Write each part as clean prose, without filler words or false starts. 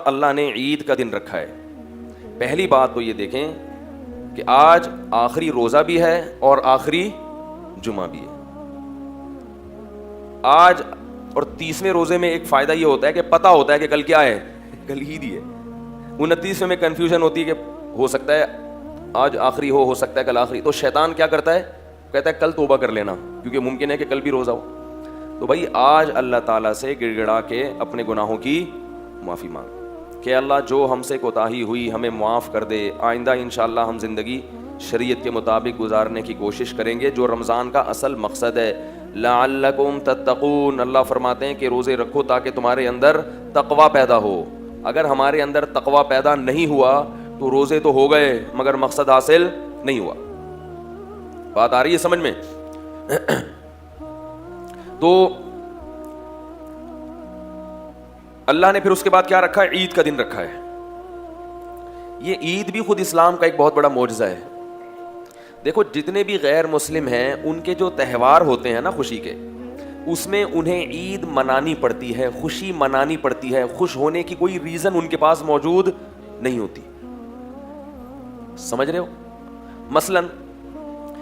اللہ نے عید کا دن رکھا ہے. پہلی بات تو یہ دیکھیں کہ آج آخری روزہ بھی ہے اور آخری جمعہ بھی ہے. آج اور 30ویں روزے میں ایک فائدہ یہ ہوتا ہے کہ پتہ ہوتا ہے کہ کل کیا ہے, کل عید ہی ہے. 29ویں میں کنفیوژن ہوتی ہے کہ ہو سکتا ہے آج آخری ہو سکتا ہے کل آخری. تو شیطان کیا کرتا ہے, کہتا ہے کل توبہ کر لینا کیونکہ ممکن ہے کہ کل بھی روزہ ہو. تو بھائی آج اللہ تعالیٰ سے گڑ گڑا کے اپنے گناہوں کی معافی مانگ کہ اللہ جو ہم سے کوتاہی ہوئی ہمیں معاف کر دے. آئندہ انشاءاللہ ہم زندگی شریعت کے مطابق گزارنے کی کوشش کریں گے, جو رمضان کا اصل مقصد ہے. لعلکم تتقون, اللہ فرماتے ہیں کہ روزے رکھو تاکہ تمہارے اندر تقوی پیدا ہو. اگر ہمارے اندر تقوی پیدا نہیں ہوا تو روزے تو ہو گئے مگر مقصد حاصل نہیں ہوا. بات آ رہی ہے سمجھ میں؟ تو اللہ نے پھر اس کے بعد کیا رکھا ہے, عید کا دن رکھا ہے. یہ عید بھی خود اسلام کا ایک بہت بڑا معجزہ ہے. دیکھو جتنے بھی غیر مسلم ہیں ان کے جو تہوار ہوتے ہیں نا خوشی کے, اس میں انہیں عید منانی پڑتی ہے, خوشی منانی پڑتی ہے. خوش ہونے کی کوئی ریزن ان کے پاس موجود نہیں ہوتی. سمجھ رہے ہو؟ مثلا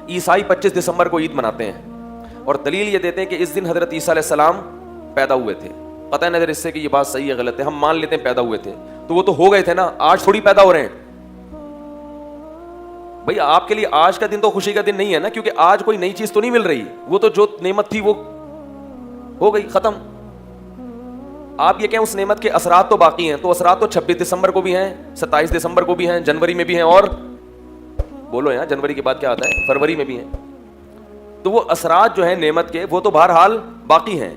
عیسائی 25 دسمبر کو عید مناتے ہیں اور دلیل یہ دیتے ہیں کہ اس دن حضرت عیسیٰ علیہ السلام پیدا ہوئے تھے. قطع نظر اس سے کہ یہ بات صحیح ہے غلط ہے, ہم مان لیتے ہیں پیدا ہوئے تھے, تو وہ تو ہو گئے تھے نا, آج تھوڑی پیدا ہو رہے ہیں. بھئی آپ کے لیے آج کا دن تو خوشی کا دن نہیں ہے نا, کیونکہ آج کوئی نئی چیز تو نہیں مل رہی, وہ تو جو نعمت تھی وہ ہو گئی ختم. آپ یہ کہیں اس نعمت کے اثرات تو باقی ہیں, تو اثرات تو 26 دسمبر کو بھی ہیں, 27 دسمبر کو بھی ہیں, جنوری میں بھی ہیں, اور بولو یہاں جنوری کے بعد کیا آتا ہے, فروری میں بھی ہیں. تو وہ اثرات جو ہیں نعمت کے وہ تو بہرحال باقی ہیں.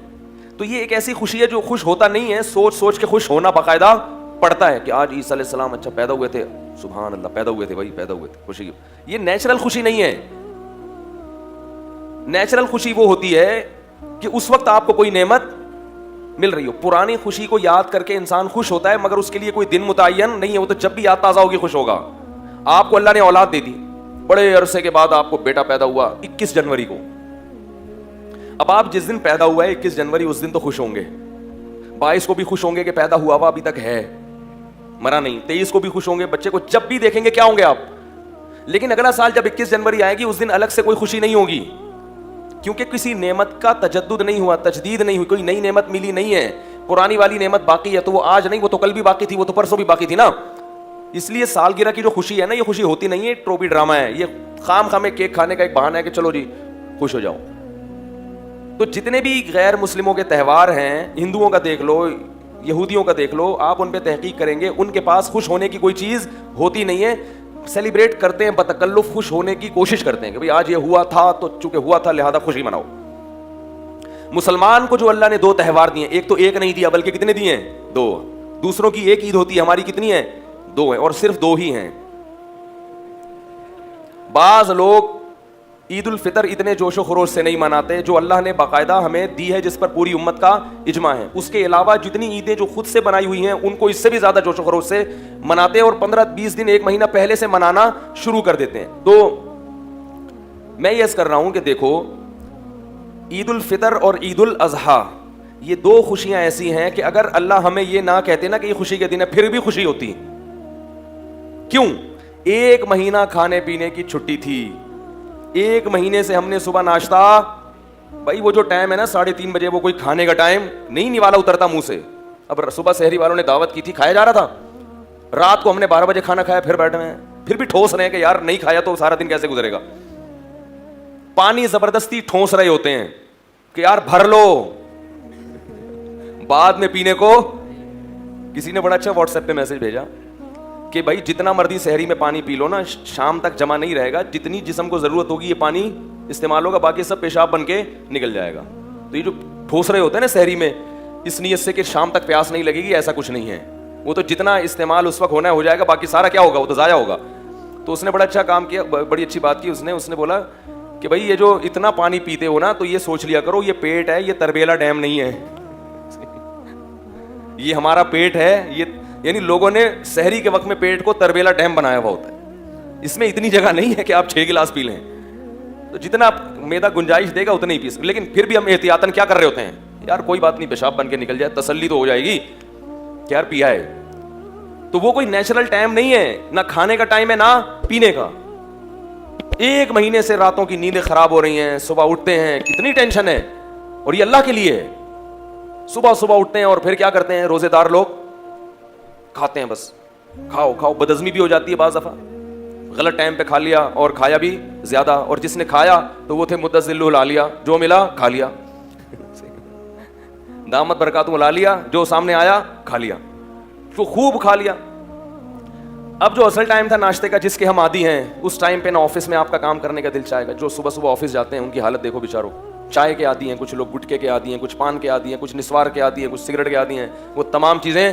تو یہ ایک ایسی خوشی ہے جو خوش ہوتا نہیں ہے, سوچ سوچ کے خوش ہونا باقاعدہ پڑتا ہے کہ آج عیسیٰ علیہ السلام اچھا پیدا ہوئے تھے, سبحان اللہ پیدا ہوئے تھے بھائی, پیدا ہوئے تھے, خوشی. یہ نیچرل خوشی نہیں ہے. نیچرل خوشی وہ ہوتی ہے کہ اس وقت آپ کو کوئی نعمت مل رہی ہو. پرانی خوشی کو یاد کر کے انسان خوش ہوتا ہے مگر اس کے لیے کوئی دن متعین نہیں ہے, وہ تو جب بھی یاد تازہ ہوگی خوش ہوگا. آپ کو اللہ نے اولاد دے دی, بڑے عرصے کے بعد آپ کو بیٹا پیدا ہوا 21 جنوری کو. اب آپ جس دن پیدا ہوا ہے 21 جنوری, اس دن تو خوش ہوں گے. 22 کو بھی خوش ہوں گے کہ پیدا ہوا ابھی تک ہے, مرا نہیں. 23 کو بھی خوش ہوں گے, بچے کو جب بھی دیکھیں گے کیا ہوں گے آپ. لیکن اگلا سال جب 21 جنوری آئے گی اس دن الگ سے کوئی خوشی نہیں ہوگی, کیونکہ کسی نعمت کا تجدد نہیں ہوا, تجدید نہیں ہوئی, کوئی نئی نعمت ملی نہیں ہے. پرانی والی نعمت باقی ہے, تو وہ آج نہیں, وہ تو کل بھی باقی تھی, وہ تو پرسوں بھی باقی تھی نا. اس لیے سالگرہ کی جو خوشی ہے نا, یہ خوشی ہوتی نہیں ہے, ٹروپی ڈرامہ ہے. یہ خام خامے کیک کھانے کا ایک بہانہ ہے کہ چلو جی خوش ہو جاؤ. تو جتنے بھی غیر مسلموں کے تہوار ہیں, ہندوؤں کا دیکھ لو, یہودیوں کا دیکھ لو, آپ ان پہ تحقیق کریں گے ان کے پاس خوش ہونے کی کوئی چیز ہوتی نہیں ہے. سیلیبریٹ کرتے ہیں بتکلف, خوش ہونے کی کوشش کرتے ہیں کہ بھئی آج یہ ہوا تھا تو چونکہ ہوا تھا لہذا خوشی مناؤ. مسلمان کو جو اللہ نے 2 تہوار دیے, ایک تو ایک نہیں دیا بلکہ کتنے دیے ہیں, 2. دوسروں کی ایک عید ہوتی ہے, ہماری کتنی ہیں, 2 ہیں, اور صرف 2 ہی ہیں. بعض لوگ عید الفطر اتنے جوش و خروش سے نہیں مناتے جو اللہ نے باقاعدہ ہمیں دی ہے, جس پر پوری امت کا اجماع ہے. اس کے علاوہ جتنی عیدیں جو خود سے بنائی ہوئی ہیں ان کو اس سے بھی زیادہ جوش و خروش سے مناتے ہیں, اور 15-20 دن 1 مہینہ پہلے سے منانا شروع کر دیتے ہیں. تو میں یہ کر رہا ہوں کہ دیکھو عید الفطر اور عید الاضحیٰ یہ 2 خوشیاں ایسی ہیں کہ اگر اللہ ہمیں یہ نہ کہتے نا کہ یہ خوشی کے دن ہے, پھر بھی خوشی ہوتی. کیوں؟ 1 مہینہ کھانے پینے کی چھٹی تھی, 1 مہینے سے ہم نے صبح ناشتہ, بھائی وہ جو ٹائم ہے نا 3:30 بجے, وہ کوئی کھانے کا ٹائم نہیں, نوالا اترتا منہ سے. اب صبح سحری والوں نے دعوت کی تھی, کھایا جا رہا تھا. رات کو ہم نے 12 بجے کھانا کھایا, پھر بیٹھے ہیں, پھر بھی ٹھوس رہے ہیں کہ یار نہیں کھایا تو سارا دن کیسے گزرے گا. پانی زبردستی ٹھوس رہے ہوتے ہیں کہ یار بھر لو, بعد میں پینے کو. کسی نے بڑا اچھا واٹس ایپ پہ میسج بھیجا کہ بھائی جتنا مرضی سحری میں پانی پی لو نا, شام تک جمع نہیں رہے گا, جتنی جسم کو ضرورت ہوگی یہ پانی استعمال ہوگا, باقی سب پیشاب بن کے نکل جائے گا. تو یہ جو ٹھوس رہے ہوتے ہیں نا سحری میں, اس نیت سے کہ شام تک پیاس نہیں لگے گی, ایسا کچھ نہیں ہے. وہ تو جتنا استعمال اس وقت ہونا ہے ہو جائے گا, باقی سارا کیا ہوگا, وہ تو ضائع ہوگا. تو اس نے بڑا اچھا کام کیا, بڑی اچھی بات کی. اس نے بولا کہ بھائی یہ جو اتنا پانی پیتے ہو نا, تو یہ سوچ لیا کرو یہ پیٹ ہے, یہ تربیلا ڈیم نہیں ہے. یہ ہمارا پیٹ ہے, یہ یعنی لوگوں نے سحری کے وقت میں پیٹ کو تربیلا ڈیم بنایا ہوا ہوتا ہے. اس میں اتنی جگہ نہیں ہے کہ آپ 6 گلاس پی لیں. تو جتنا میدا گنجائش دے گا اتنا ہی پی سکتے. لیکن پھر بھی ہم احتیاطاً کیا کر رہے ہوتے ہیں, یار کوئی بات نہیں, پیشاب بن کے نکل جائے, تسلی تو ہو جائے گی کہ یار پیا ہے. تو وہ کوئی نیچرل ٹائم نہیں ہے, نہ کھانے کا ٹائم ہے نہ پینے کا. 1 مہینے سے راتوں کی نیندیں خراب ہو رہی ہیں, صبح اٹھتے ہیں کتنی ٹینشن ہے, اور یہ اللہ کے لیے ہے. صبح اٹھتے ہیں اور پھر کیا کرتے ہیں روزے دار لوگ, کھاتے ہیں بس, کھاؤ. بدہضمی بھی ہو جاتی ہے بعض دفعہ, غلط ٹائم پہ کھا لیا اور کھایا بھی زیادہ, اور جس نے کھایا تو وہ تھے مدذل العالیہ, جو ملا کھا لیا, دامت برکاتہ ملا لیا, جو سامنے آیا کھا لیا, تو خوب کھا لیا. اب جو اصل ٹائم تھا ناشتے کا جس کے ہم عادی ہیں, اس ٹائم پہ نہ آفس میں آپ کا کام کرنے کا دل چاہے گا. جو صبح آفس جاتے ہیں ان کی حالت دیکھو بیچاروں, چائے کے عادی ہیں, کچھ لوگ گٹکے کے عادی ہیں, کچھ پان کے عادی ہیں, کچھ نسوار کے عادی ہیں, کچھ سگریٹ کے عادی ہیں, وہ تمام چیزیں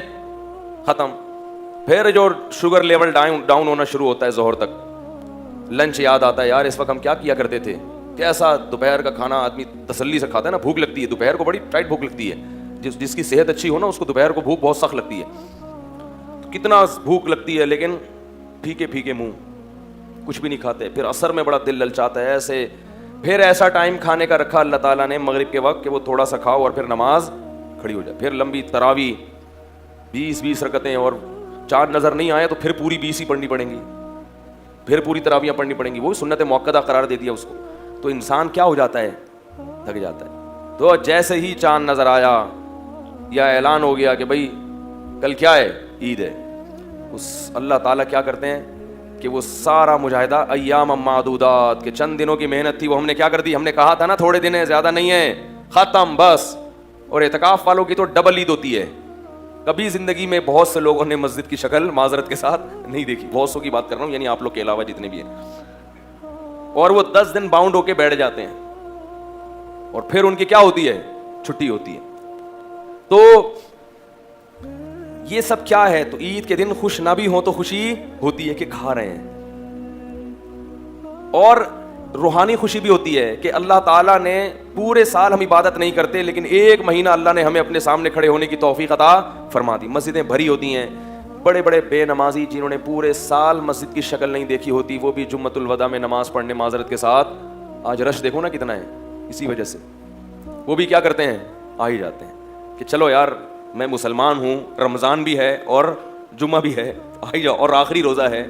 ختم. پھر جو شوگر لیول ڈاؤن ہونا شروع ہوتا ہے ظہر تک, لنچ یاد آتا ہے, یار اس وقت ہم کیا کرتے تھے, کیسا دوپہر کا کھانا آدمی تسلی سے کھاتا ہے نا. بھوک لگتی ہے دوپہر کو, بڑی ٹائٹ بھوک لگتی ہے. جس کی صحت اچھی ہو نا اس کو دوپہر کو بھوک بہت سخت لگتی ہے. کتنا بھوک لگتی ہے, لیکن پھیکے منہ, کچھ بھی نہیں کھاتے. پھر عصر میں بڑا دل للچاتا ہے ایسے. پھر ایسا ٹائم کھانے کا رکھا اللہ تعالیٰ نے مغرب کے وقت کہ وہ تھوڑا سا کھاؤ اور پھر نماز کھڑی ہو جائے. پھر لمبی تراویح 20 رکعتیں, اور چاند نظر نہیں آئے تو پھر پوری 20 ہی پڑھنی پڑیں گی, پھر پوری تراویحیں پڑھنی پڑیں گی. وہ سنت موقدہ قرار دے دیا اس کو. تو انسان کیا ہو جاتا ہے, تھک جاتا ہے. تو جیسے ہی چاند نظر آیا یا اعلان ہو گیا کہ بھائی کل کیا ہے, عید ہے, اس اللہ تعالیٰ کیا کرتے ہیں کہ وہ سارا مجاہدہ ایام معدودات کے چند دنوں کی محنت تھی وہ ہم نے کیا کر دی. ہم نے کہا تھا نا تھوڑے دن ہیں, زیادہ نہیں ہے, ختم بس. اور اعتکاف والوں کی تو ڈبل عید ہوتی ہے. کبھی زندگی میں بہت سے لوگوں نے مسجد کی شکل معذرت کے ساتھ نہیں دیکھی, بہت سو کی بات کر رہا ہوں, یعنی آپ لوگ کے علاوہ جتنے بھی ہیں. اور وہ 10 دن باؤنڈ ہو کے بیٹھ جاتے ہیں, اور پھر ان کی کیا ہوتی ہے, چھٹی ہوتی ہے. تو یہ سب کیا ہے, تو عید کے دن خوش نہ بھی ہوں تو خوشی ہوتی ہے کہ کھا رہے ہیں, اور روحانی خوشی بھی ہوتی ہے کہ اللہ تعالیٰ نے پورے سال ہم عبادت نہیں کرتے, لیکن 1 مہینہ اللہ نے ہمیں اپنے سامنے کھڑے ہونے کی توفیق عطا فرما دی. مسجدیں بھری ہوتی ہیں, بڑے بڑے بے نمازی جنہوں نے پورے سال مسجد کی شکل نہیں دیکھی ہوتی, وہ بھی جمعۃ الوداع میں نماز پڑھنے معذرت کے ساتھ, آج رش دیکھو نا کتنا ہے, اسی وجہ سے وہ بھی کیا کرتے ہیں, آ ہی جاتے ہیں کہ چلو یار میں مسلمان ہوں, رمضان بھی ہے اور جمعہ بھی ہے, آ ہی جاؤ, اور آخری روزہ ہے,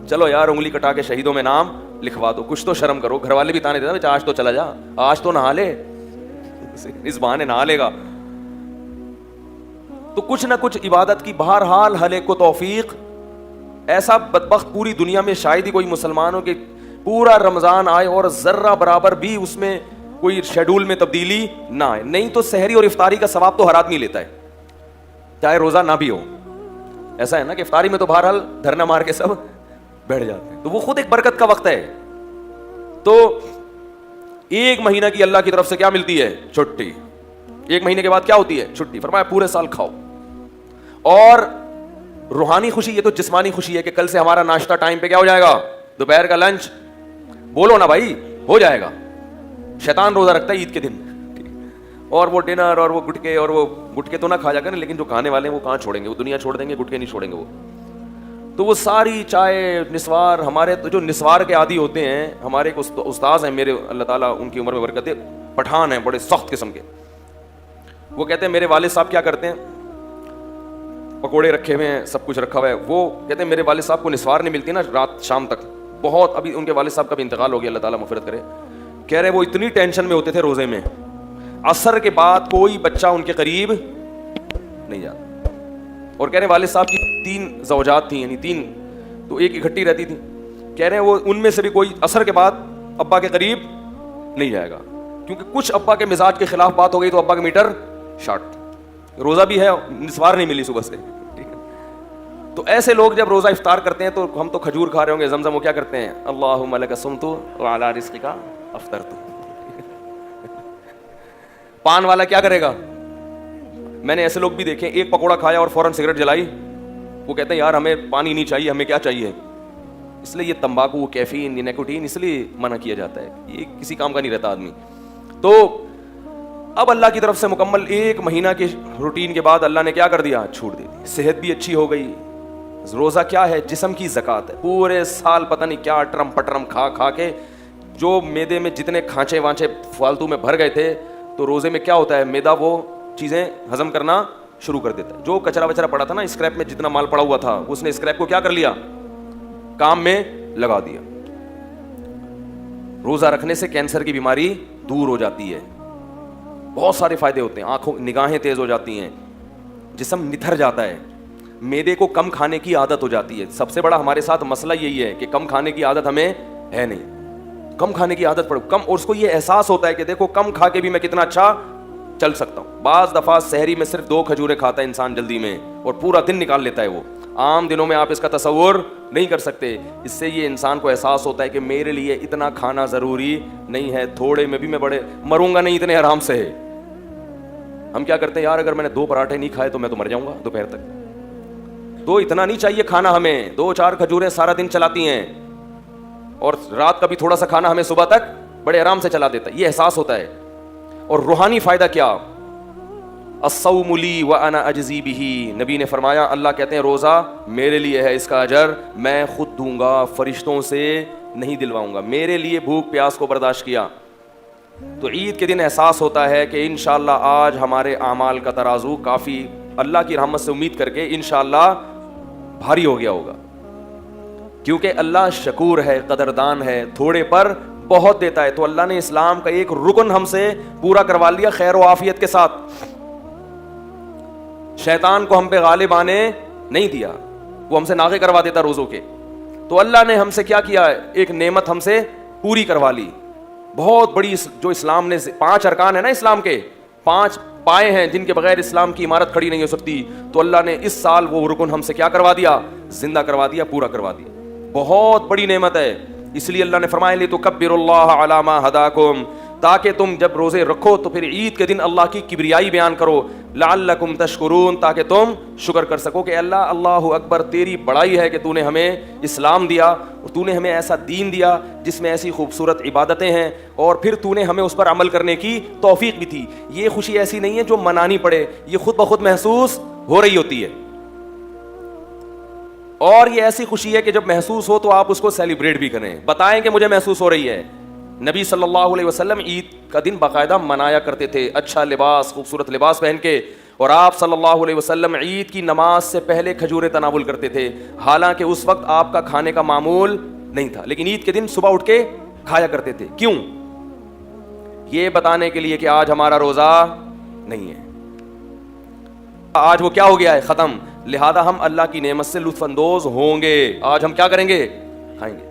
چلو یار انگلی کٹا کے شہیدوں میں نام لکھوا دو, کچھ تو شرم کرو. گھر والے بھی تانے دیتے ہیں, آج تو چلا جا, آج تو نہا لے, اس بہانے نہا لے گا. تو کچھ نہ کچھ عبادت کی بہرحال ہر ایک کو توفیق. ایسا بدبخت پوری دنیا میں شاید ہی کوئی مسلمان ہو کہ پورا رمضان آئے اور ذرہ برابر بھی اس میں کوئی شیڈول میں تبدیلی نہ آئے. نہیں تو سحری اور افطاری کا ثواب تو ہر آدمی لیتا ہے, چاہے روزہ نہ بھی ہو. ایسا ہے نا کہ افطاری میں تو بہرحال دھرنا مار کے سب بیٹھ جاتے ہیں, تو وہ خود ایک برکت کا وقت ہے. تو 1 مہینہ کی اللہ کی طرف سے کیا ملتی ہے, چھٹی. 1 مہینے کے بعد کیا ہوتی ہے, چھٹی. فرمایا پورے سال کھاؤ. اور روحانی خوشی, یہ تو جسمانی خوشی ہے کہ کل سے ہمارا ناشتہ ٹائم پہ کیا ہو جائے گا, دوپہر کا لنچ, بولو نا بھائی, ہو جائے گا. شیطان روزہ رکھتا ہے عید کے دن, اور وہ ڈنر اور وہ گٹکے, اور وہ گٹکے تو نہ کھا جا کر, لیکن جو کھانے والے ہیں وہ کہاں چھوڑیں گے, وہ دنیا چھوڑ دیں گے, گٹکے نہیں چھوڑیں گے وہ. تو وہ ساری چائے نسوار, ہمارے تو جو نسوار کے عادی ہوتے ہیں, ہمارے ایک استاذ ہیں میرے, اللہ تعالیٰ ان کی عمر میں برکت دے, پٹھان ہیں بڑے سخت قسم کے. وہ کہتے ہیں میرے والد صاحب کیا کرتے ہیں, پکوڑے رکھے ہوئے ہیں, سب کچھ رکھا ہوا ہے. وہ کہتے ہیں میرے والد صاحب کو نسوار نہیں ملتی نا رات شام تک, بہت, ابھی ان کے والد صاحب کا بھی انتقال ہو گیا, اللہ تعالیٰ مغفرت کرے. کہہ رہے وہ اتنی ٹینشن میں ہوتے تھے روزے میں, عصر کے بعد کوئی بچہ ان کے قریب نہیں جاتا. اور کہہ رہے والد صاحب کی 3 زوجات تھیں, یعنی 3, تو ایک اکٹھی رہتی تھی. کہہ رہے ہیں وہ ان میں سے بھی کوئی عصر کے بعد ابا کے قریب نہیں جائے گا, کیونکہ کچھ ابا کے مزاج کے خلاف بات ہو گئی تو ابا کا میٹر شارٹ. روزہ بھی ہے, نسوار نہیں ملی صبح سے, ٹھیک ہے. تو ایسے لوگ جب روزہ افطار کرتے ہیں تو ہم تو کھجور کھا رہے ہوں گے, زمزم, وہ کیا کرتے ہیں, اللہم لک صمت وعلی رزقک افطرت. پان والا کیا کرے گا, میں نے ایسے لوگ بھی دیکھے, ایک پکوڑا کھایا اور فوراً سگریٹ جلائی. وہ کہتے ہیں یار ہمیں پانی نہیں چاہیے, ہمیں کیا چاہیے. اس لیے یہ تمباکو, کیفین, نیکوٹین اس لیے منع کیا جاتا ہے, یہ کسی کام کا نہیں رہتا آدمی. تو اب اللہ کی طرف سے مکمل 1 مہینہ کے روٹین کے بعد اللہ نے کیا کر دیا, چھوٹ دے دی. صحت بھی اچھی ہو گئی. روزہ کیا ہے, جسم کی زکات ہے. پورے سال پتہ نہیں کیا اٹرم پٹرم کھا کھا کے جو میدے میں جتنے کھانچے وانچے فالتو میں بھر گئے تھے, تو روزے میں کیا ہوتا ہے, میدا وہ چیزیں ہضم کرنا شروع کر دیتا ہے. جو کچرا وچرا پڑا تھا نا, اسکریپ میں جتنا مال پڑا ہوا تھا, اس نے اسکریپ کو کیا کر لیا, کام میں لگا دیا. روزہ رکھنے سے کینسر کی بیماری دور ہو جاتی ہے, بہت سارے فائدے ہوتے ہیں. آنکھوں نگاہیں تیز ہو جاتی ہیں, جسم نتھر جاتا ہے, میدے کو کم کھانے کی عادت ہو جاتی ہے. سب سے بڑا ہمارے ساتھ مسئلہ یہی ہے کہ کم کھانے کی عادت ہمیں ہے نہیں. کم کھانے کی عادت پڑ کم, اور اس کو یہ احساس ہوتا ہے کہ دیکھو کم کھا کے بھی میں کتنا اچھا چل سکتا ہوں. بعض دفعہ سحری میں صرف 2 کھجوریں کھاتا ہے انسان جلدی میں, اور پورا دن نکال لیتا ہے. وہ عام دنوں میں آپ اس کا تصور نہیں کر سکتے. اس سے یہ انسان کو احساس ہوتا ہے کہ میرے لیے اتنا کھانا ضروری نہیں ہے, تھوڑے میں بھی میں بڑے مروں گا نہیں اتنے آرام سے. ہم کیا کرتے ہیں یار, اگر میں نے 2 پراٹھے نہیں کھائے تو میں تو مر جاؤں گا دوپہر تک. تو اتنا نہیں چاہیے کھانا ہمیں, 2-4 کھجوریں سارا دن چلاتی ہیں, اور رات کا بھی تھوڑا سا کھانا ہمیں صبح تک بڑے آرام سے چلا دیتا ہے. یہ احساس ہوتا ہے. اور روحانی فائدہ کیا, الصوم لی وانا اجزی بہ. نبی نے فرمایا, اللہ کہتے ہیں روزہ میرے لیے ہے, اس کا اجر میں خود دوں گا, فرشتوں سے نہیں دلواؤں گا. میرے لیے بھوک پیاس کو برداشت کیا. تو عید کے دن احساس ہوتا ہے کہ انشاءاللہ آج ہمارے اعمال کا ترازو کافی اللہ کی رحمت سے امید کر کے انشاءاللہ بھاری ہو گیا ہوگا, کیونکہ اللہ شکور ہے, قدردان ہے, تھوڑے پر بہت دیتا ہے. تو اللہ نے اسلام کا ایک رکن ہم سے پورا کروا لیا خیر و عافیت کے ساتھ. شیطان کو ہم پہ غالب آنے نہیں دیا, وہ ہم سے ناغے کروا دیتا روزوں کے. تو اللہ نے ہم سے کیا کیا, ایک نعمت ہم سے پوری کروا لی بہت بڑی. جو اسلام نے 5 ارکان ہے نا, اسلام کے 5 پائے ہیں جن کے بغیر اسلام کی عمارت کھڑی نہیں ہو سکتی. تو اللہ نے اس سال وہ رکن ہم سے کیا کروا دیا, زندہ کروا دیا, پورا کروا دیا. بہت بڑی نعمت ہے. اس لیے اللہ نے فرمایا لِتُكَبِّرُوا اللَّهَ عَلَىٰ مَا هَدَاكُمْ, تاکہ تم جب روزے رکھو تو پھر عید کے دن اللہ کی کبریائی بیان کرو. لعلکم تشکرون, تاکہ تم شکر کر سکو کہ اللہ اللہ اکبر, تیری بڑائی ہے کہ تو نے ہمیں اسلام دیا, اور تو نے ہمیں ایسا دین دیا جس میں ایسی خوبصورت عبادتیں ہیں, اور پھر تو نے ہمیں اس پر عمل کرنے کی توفیق بھی تھی. یہ خوشی ایسی نہیں ہے جو منانی پڑے, یہ خود بخود محسوس ہو رہی ہوتی ہے. اور یہ ایسی خوشی ہے کہ جب محسوس ہو تو آپ اس کو سیلیبریٹ بھی کریں, بتائیں کہ مجھے محسوس ہو رہی ہے. نبی صلی اللہ علیہ وسلم عید کا دن باقاعدہ منایا کرتے تھے, اچھا لباس, خوبصورت لباس پہن کے. اور آپ صلی اللہ علیہ وسلم عید کی نماز سے پہلے کھجوریں تناول کرتے تھے, حالانکہ اس وقت آپ کا کھانے کا معمول نہیں تھا, لیکن عید کے دن صبح اٹھ کے کھایا کرتے تھے. کیوں؟ یہ بتانے کے لیے کہ آج ہمارا روزہ نہیں ہے, آج وہ کیا ہو گیا ہے, ختم. لہذا ہم اللہ کی نعمت سے لطف اندوز ہوں گے. آج ہم کیا کریں گے, کھائیں گے.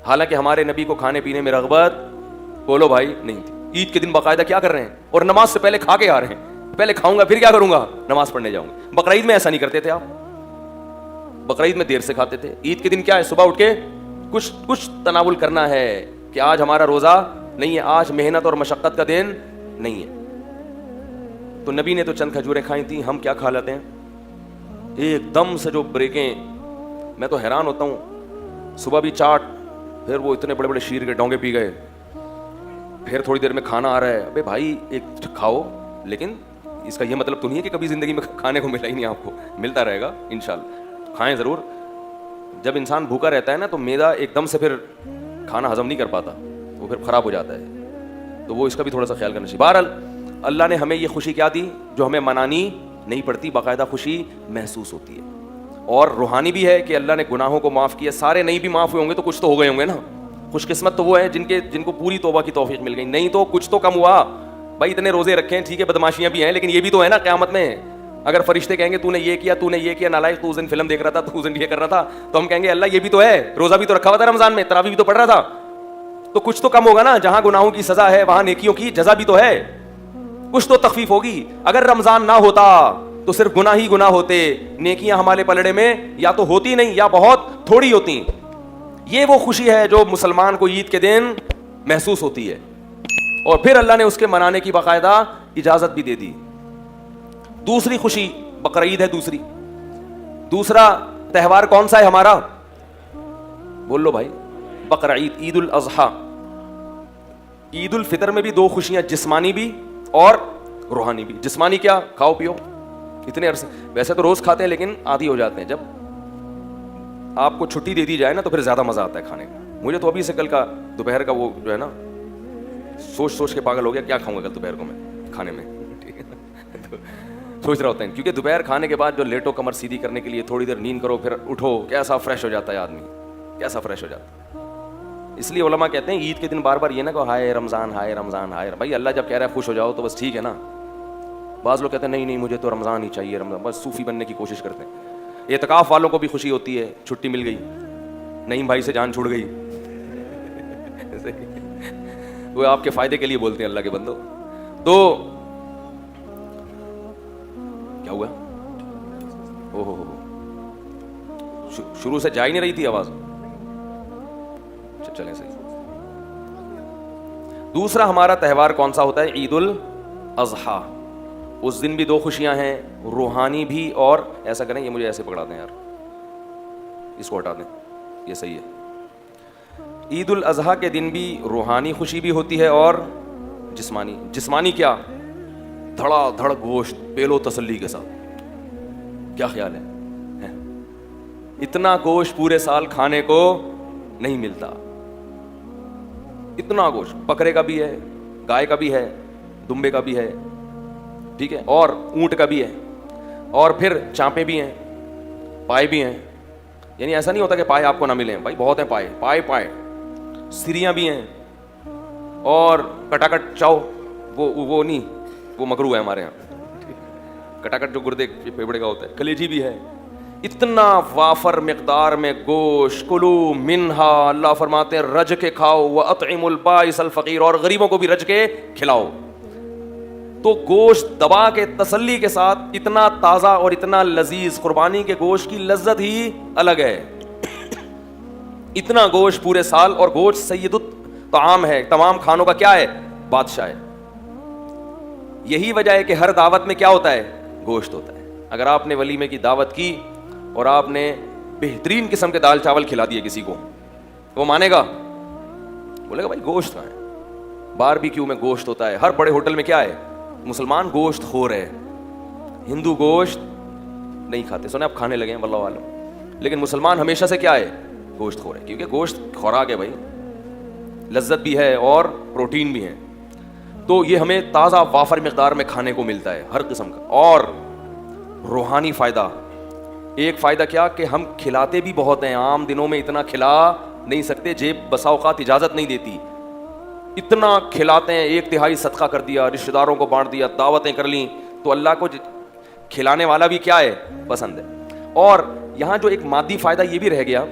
حالانکہ ہمارے نبی کو کھانے پینے میں رغبت بولو بھائی نہیں تھی. عید کے دن باقاعدہ کیا کر رہے ہیں, اور نماز سے پہلے کھا کے آ رہے ہیں, پہلے کھاؤں گا پھر کیا کروں گا, نماز پڑھنے جاؤں گا. بقرعید میں ایسا نہیں کرتے تھے آپ, بقرعید میں دیر سے کھاتے تھے. عید کے دن کیا ہے, صبح اٹھ کے کچھ تناول کرنا ہے کہ آج ہمارا روزہ نہیں ہے, آج محنت اور مشقت کا دن نہیں ہے. تو نبی نے تو چند کھجوریں کھائی تھیں, ہم کیا کھا لیتے ہیں ایک دم سے جو بریکیں. میں تو حیران ہوتا ہوں, صبح بھی چاٹ, پھر وہ اتنے بڑے بڑے شیر کے ڈونگے پی گئے, پھر تھوڑی دیر میں کھانا آ رہا ہے. ابے بھائی ایک کھاؤ, لیکن اس کا یہ مطلب تو نہیں ہے کہ کبھی زندگی میں کھانے کو ملا ہی نہیں, آپ کو ملتا رہے گا انشاءاللہ. کھائیں ضرور. جب انسان بھوکا رہتا ہے نا تو میدا ایک دم سے پھر کھانا ہضم نہیں کر پاتا, وہ پھر خراب ہو جاتا ہے. تو وہ اس کا بھی تھوڑا سا خیال کرنا چاہیے. بہرحال اللہ نے ہمیں یہ خوشی کیا دی جو ہمیں منانی نہیں پڑتی, باقاعدہ خوشی محسوس ہوتی ہے. اور روحانی بھی ہے کہ اللہ نے گناہوں کو معاف کیا. سارے نہیں بھی معاف ہوئے ہوں گے تو کچھ تو ہو گئے ہوں گے نا. خوش قسمت تو وہ ہے جن کو پوری توبہ کی توفیق مل گئی, نہیں تو کچھ تو کم ہوا. بھائی اتنے روزے رکھے ہیں ٹھیک ہے, بدماشیاں بھی ہیں, لیکن یہ بھی تو ہے نا قیامت میں. اگر فرشتے کہیں گے تو نے یہ کیا, نالائق تو اس دن فلم دیکھ رہا تھا, تو اس دن یہ کر رہا تھا, تو ہم کہیں گے اللہ یہ بھی تو ہے, روزہ بھی تو رکھا ہوا تھا رمضان میں, تراویح بھی تو پڑھ رہا تھا. تو کچھ تو کم ہوگا نا. جہاں گناہوں کی سزا ہے وہاں نیکیوں کی جزا بھی تو ہے, کچھ تو تخفیف ہوگی. اگر رمضان نہ ہوتا تو صرف گناہ ہی گناہ ہوتے, نیکیاں ہمارے پلڑے میں یا تو ہوتی نہیں یا بہت تھوڑی ہوتی. یہ وہ خوشی ہے جو مسلمان کو عید کے دن محسوس ہوتی ہے, اور پھر اللہ نے اس کے منانے کی باقاعدہ اجازت بھی دے دی. دوسری خوشی بقرعید ہے. دوسرا تہوار کون سا ہے ہمارا, بول لو بھائی, بقرعید, عید الاضحیٰ. عید الفطر میں بھی 2 خوشیاں, جسمانی بھی اور روحانی بھی. جسمانی کیا, کھاؤ پیو اتنے عرصے, ویسے تو روز کھاتے ہیں لیکن عادی ہو جاتے ہیں. جب آپ کو چھٹی دے دی جائے نا تو پھر زیادہ مزہ آتا ہے کھانے کا. مجھے تو ابھی سے کل کا دوپہر کا وہ جو ہے نا سوچ کے پاگل ہو گیا, کیا کھاؤں گا کل دوپہر کو میں کھانے میں. سوچ رہے ہوتے ہیں, کیونکہ دوپہر کھانے کے بعد جو لیٹو کمر سیدھی کرنے کے لیے تھوڑی دیر نیند کرو, پھر اٹھو, کیسا فریش ہو جاتا ہے آدمی, کیسا فریش ہو جاتا ہے. اس لیے علماء کہتے ہیں عید کے دن بار بار یہ نہ کہو ہائے رمضان ہائے رمضان ہائے. بھائی اللہ جب کہہ رہا ہے خوش ہو جاؤ تو بس ٹھیک ہے نا. بعض لوگ کہتے ہیں نہیں مجھے تو رمضان ہی چاہیے, رمضان, بس صوفی بننے کی کوشش کرتے ہیں. اعتکاف والوں کو بھی خوشی ہوتی ہے, چھٹی مل گئی, نعیم بھائی سے جان چھوڑ گئی. وہ آپ کے فائدے کے لیے بولتے ہیں اللہ کے بندو. تو کیا ہوا, شروع سے جا ہی نہیں رہی تھی آواز. چلیں صحیح. دوسرا ہمارا تہوار کون سا ہوتا ہے؟ عید الاضحیٰ. اس دن بھی دو خوشیاں ہیں, روحانی بھی, اور ایسا کریں یہ مجھے ایسے پکڑا دیں یار, اس کو ہٹا دیں, یہ صحیح ہے. عید الاضحیٰ کے دن بھی روحانی خوشی بھی ہوتی ہے اور جسمانی. جسمانی کیا؟ دھڑا دھڑ گوشت پیلو تسلی کے ساتھ. کیا خیال ہے؟ اتنا گوشت پورے سال کھانے کو نہیں ملتا. اتنا گوشت بکرے کا بھی ہے, گائے کا بھی ہے, دمبے کا بھی ہے, ٹھیک ہے, اور اونٹ کا بھی ہے, اور پھر چانپے بھی ہیں, پائے بھی ہیں. یعنی ایسا نہیں ہوتا کہ پائے آپ کو نہ ملیں, بھائی بہت ہیں پائے, پائے سریاں بھی ہیں, اور کٹاکٹ چاؤ وہ نہیں, وہ مکروہ ہے ہمارے یہاں. کٹاکٹ جو گردے پھیپڑے کا ہوتا ہے, کلیجی بھی ہے. اتنا وافر مقدار میں گوشت, کلو منہا, اللہ فرماتے ہیں رج کے کھاؤ, وَأَطْعِمُوا الْبَائِسَ الْفَقِيرَ, اور غریبوں کو بھی رج کے کھلاؤ. تو گوشت دبا کے تسلی کے ساتھ, اتنا تازہ اور اتنا لذیذ. قربانی کے گوشت کی لذت ہی الگ ہے. اتنا گوشت پورے سال, اور گوشت سید الطعام ہے, تمام کھانوں کا کیا ہے؟ بادشاہ ہے. یہی وجہ ہے کہ ہر دعوت میں کیا ہوتا ہے؟ گوشت ہوتا ہے. اگر آپ نے ولیمے کی دعوت کی اور آپ نے بہترین قسم کے دال چاول کھلا دیے کسی کو, وہ مانے گا؟ بولے گا بھائی گوشت کہاں ہے؟ باربیکیو میں گوشت ہوتا ہے. ہر بڑے ہوٹل میں کیا ہے؟ مسلمان گوشت خور ہے, ہندو گوشت نہیں کھاتے. سنے آپ کھانے لگے ہیں واللہ عالم, لیکن مسلمان ہمیشہ سے کیا ہے؟ گوشت خور ہے. کیونکہ گوشت خوراک ہے بھائی, لذت بھی ہے اور پروٹین بھی ہے. تو یہ ہمیں تازہ وافر مقدار میں کھانے کو ملتا ہے ہر قسم کا. اور روحانی فائدہ, ایک فائدہ کیا کہ ہم کھلاتے بھی بہت ہیں. عام دنوں میں اتنا کھلا نہیں سکتے, جیب بسا اوقات اجازت نہیں دیتی. اتنا کھلاتے ہیں, 1/3 صدقہ کر دیا, رشتہ داروں کو بانٹ دیا, دعوتیں کر لیں. تو اللہ کو کھلانے والا بھی کیا ہے؟ پسند ہے. اور یہاں جو ایک مادی فائدہ یہ بھی رہ گیا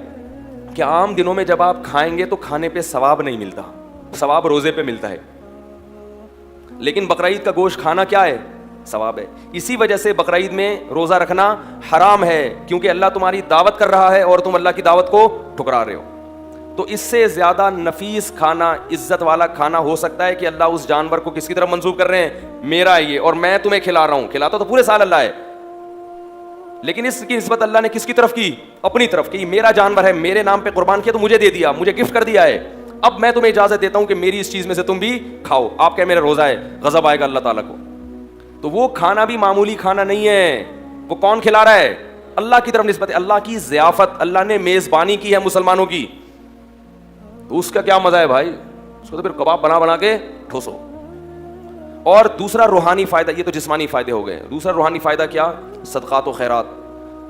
کہ عام دنوں میں جب آپ کھائیں گے تو کھانے پہ ثواب نہیں ملتا, ثواب روزے پہ ملتا ہے. لیکن بقرعید کا گوشت کھانا کیا ہے؟ ثواب ہے. اسی وجہ سے بقرعید میں روزہ رکھنا حرام ہے, کیونکہ اللہ تمہاری دعوت کر رہا ہے اور تم اللہ کی دعوت کو ٹھکرا رہے ہو. تو اس سے زیادہ نفیس کھانا, عزت والا کھانا ہو سکتا ہے کہ اللہ اس جانور کو کس کی طرف منسوب کر رہے ہیں؟ میرا ہے یہ, اور میں تمہیں کھلا رہا ہوں. کھلاتا تو پورے سال اللہ ہے, لیکن اس کی نسبت اللہ نے کس کی طرف کی؟ اپنی طرف کی. میرا جانور ہے, میرے نام پہ قربان کیا تو مجھے دے دیا, مجھے گفٹ کر دیا ہے. اب میں تمہیں اجازت دیتا ہوں کہ میری اس چیز میں سے تم بھی کھاؤ. آپ کہہ میرا روزہ ہے, غضب آئے گا اللہ تعالیٰ کو. تو وہ کھانا بھی معمولی کھانا نہیں ہے. وہ کون کھلا رہا ہے؟ اللہ کی طرف نسبت ہے, اللہ کی ضیافت, اللہ نے میزبانی کی ہے مسلمانوں کی. تو اس کا کیا مزہ ہے بھائی, اس کو تو پھر کباب بنا بنا کے ٹھوسو. اور دوسرا روحانی فائدہ, یہ تو جسمانی فائدے ہو گئے. دوسرا روحانی فائدہ کیا؟ صدقات و خیرات.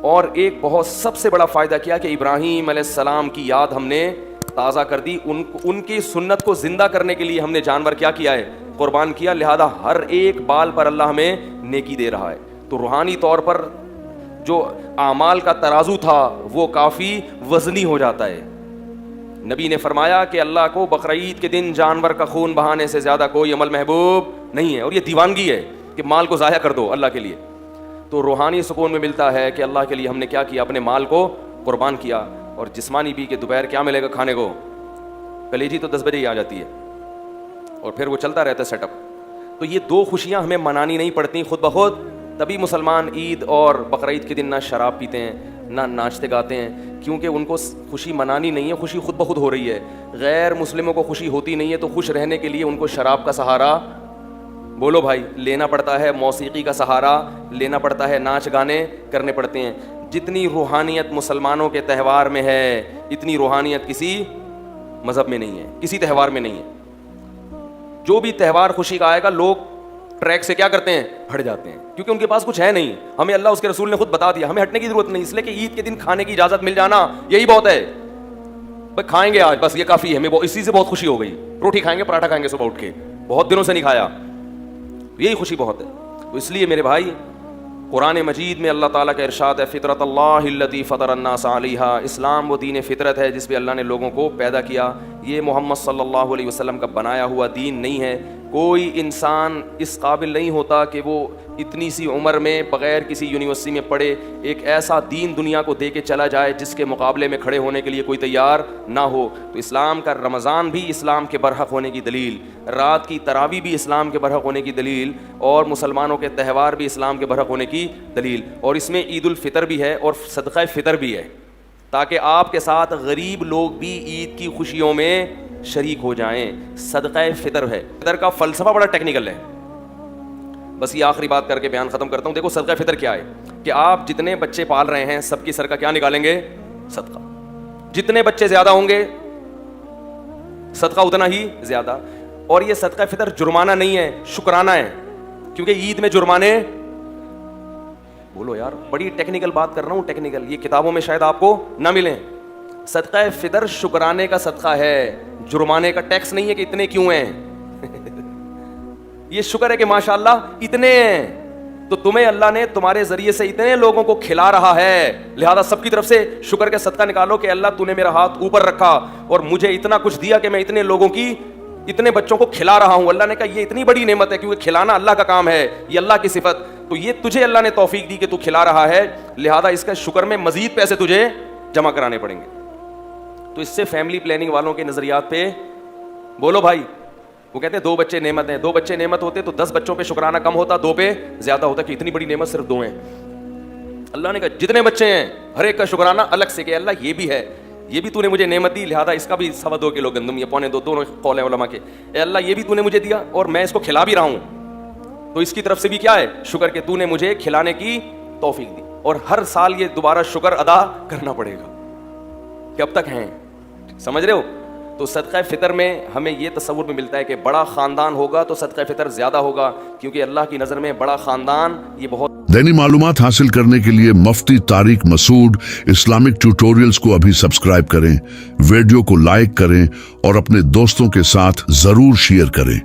اور ایک بہت سب سے بڑا فائدہ کیا کہ ابراہیم علیہ السلام کی یاد ہم نے تازہ کر دی. ان کی سنت کو زندہ کرنے کے لیے ہم نے جانور کیا کیا ہے؟ قربان کیا. لہذا ہر ایک بال پر اللہ ہمیں نیکی دے رہا ہے. تو روحانی طور پر جو اعمال کا ترازو تھا وہ کافی وزنی ہو جاتا ہے. نبی نے فرمایا کہ اللہ کو بقرعید کے دن جانور کا خون بہانے سے زیادہ کوئی عمل محبوب نہیں ہے. اور یہ دیوانگی ہے کہ مال کو ضائع کر دو اللہ کے لیے. تو روحانی سکون میں ملتا ہے کہ اللہ کے لیے ہم نے کیا کیا؟ اپنے مال کو قربان کیا. اور جسمانی بھی کہ دوپہر کیا ملے گا کھانے کو؟ کلیجی تو 10 بجے ہی آ جاتی ہے, اور پھر وہ چلتا رہتا ہے سیٹ اپ. تو یہ دو خوشیاں ہمیں منانی نہیں پڑتی خود بخود. تبھی مسلمان عید اور بقرعید کے دن نہ شراب پیتے ہیں نہ ناچتے گاتے ہیں, کیونکہ ان کو خوشی منانی نہیں ہے, خوشی خود بخود ہو رہی ہے. غیر مسلموں کو خوشی ہوتی نہیں ہے, تو خوش رہنے کے لیے ان کو شراب کا سہارا, بولو بھائی, لینا پڑتا ہے. موسیقی کا سہارا لینا پڑتا ہے, ناچ گانے کرنے پڑتے ہیں. جتنی روحانیت مسلمانوں کے تہوار میں ہے اتنی روحانیت کسی مذہب میں نہیں ہے, کسی تہوار میں نہیں ہے. جو بھی تہوار خوشی کا آئے گا, لوگ ٹریک سے کیا کرتے ہیں؟ ہٹ جاتے ہیں، کیونکہ ان کے پاس کچھ ہے نہیں. ہمیں اللہ اس کے رسول نے خود بتا دیا ہمیں ہٹنے کی ضرورت نہیں، اس لیے کہ عید کے دن کھانے کی اجازت مل جانا یہی بہت ہے. بھائی کھائیں گے آج، بس یہ کافی ہے، ہمیں اسی سے بہت خوشی ہو گئی. روٹی کھائیں گے، پراٹھا کھائیں گے صبح اٹھ کے، بہت دنوں سے نہیں کھایا، یہی خوشی بہت ہے. تو اس لیے میرے بھائی قرآن مجید میں اللہ تعالیٰ کا ارشاد ہے فطرت اللہ التی فطر الناس علیہا، اسلام وہ دین فطرت ہے جس پہ اللہ نے لوگوں کو پیدا کیا. یہ محمد صلی اللہ علیہ وسلم کا بنایا ہوا دین نہیں ہے. کوئی انسان اس قابل نہیں ہوتا کہ وہ اتنی سی عمر میں بغیر کسی یونیورسٹی میں پڑھے ایک ایسا دین دنیا کو دے کے چلا جائے جس کے مقابلے میں کھڑے ہونے کے لیے کوئی تیار نہ ہو. تو اسلام کا رمضان بھی اسلام کے برحق ہونے کی دلیل، رات کی تراویح بھی اسلام کے برحق ہونے کی دلیل، اور مسلمانوں کے تہوار بھی اسلام کے برحق ہونے کی دلیل. اور اس میں عید الفطر بھی ہے اور صدقہ فطر بھی ہے، تاکہ آپ کے ساتھ غریب لوگ بھی عید کی خوشیوں میں شریک ہو جائیں. صدقہ فطر ہے. فطر کا فلسفہ بڑا ٹیکنیکل ہے، بس یہ آخری بات کر کے بیان ختم کرتا ہوں. دیکھو صدقہ فطر کیا ہے کہ آپ جتنے بچے پال رہے ہیں سب کی سر کا کیا نکالیں گے؟ صدقہ. جتنے بچے زیادہ ہوں گے صدقہ اتنا ہی زیادہ. اور یہ صدقہ فطر جرمانہ نہیں ہے، شکرانہ ہے، کیونکہ عید میں جرمانے، بولو یار بڑی ٹیکنیکل بات کر رہا ہوں، ٹیکنیکل، یہ کتابوں میں شاید آپ کو نہ ملیں. صدقہ فطر شکرانے کا صدقہ ہے، جرمانے کا ٹیکس نہیں ہے کہ اتنے کیوں ہیں. یہ شکر ہے کہ ماشاءاللہ اتنے ہیں، تو تمہیں اللہ نے تمہارے ذریعے سے اتنے لوگوں کو کھلا رہا ہے، لہذا سب کی طرف سے شکر کے صدقہ نکالو کہ اللہ تو نے میرا ہاتھ اوپر رکھا اور مجھے اتنا کچھ دیا کہ میں اتنے لوگوں کی، اتنے بچوں کو کھلا رہا ہوں. اللہ نے کہا یہ اتنی بڑی نعمت ہے، کیونکہ کھلانا اللہ کا کام ہے، یہ اللہ کی صفت. تو یہ تجھے اللہ نے توفیق دی کہ تو کھلا رہا ہے، لہذا اس کا شکر میں مزید پیسے تجھے جمع کرانے پڑیں گے. تو اس سے فیملی پلاننگ والوں کے نظریات پہ بولو بھائی، وہ کہتے ہیں 2 بچے نعمت ہیں. 2 بچے نعمت ہوتے تو 10 بچوں پہ شکرانہ کم ہوتا، 2 پہ زیادہ ہوتا، کہ اتنی بڑی نعمت صرف 2 ہیں. اللہ نے کہا جتنے بچے ہیں ہر ایک کا شکرانہ الگ سے، کہ اللہ یہ بھی ہے، یہ بھی تو نے مجھے نعمت دی، لہذا اس کا بھی 2.25 کلو گندم یا 2.25 دونوں قول ہیں علماء کے. اے اللہ یہ بھی تو نے مجھے دیا اور میں اس کو کھلا بھی رہا ہوں، تو اس کی طرف سے بھی کیا ہے؟ شکر کہ تو نے مجھے کھلانے کی توفیق دی. اور ہر سال یہ دوبارہ شکر ادا کرنا پڑے گا کہ اب تک ہیں. سمجھ رہے ہو؟ تو صدقہ فطر میں ہمیں یہ تصور میں ملتا ہے کہ بڑا خاندان ہوگا تو صدقہ فطر زیادہ ہوگا، کیونکہ اللہ کی نظر میں بڑا خاندان یہ بہت. دینی معلومات حاصل کرنے کے لیے مفتی طارق مسعود اسلامک ٹیوٹوریلز کو ابھی سبسکرائب کریں، ویڈیو کو لائک کریں اور اپنے دوستوں کے ساتھ ضرور شیئر کریں.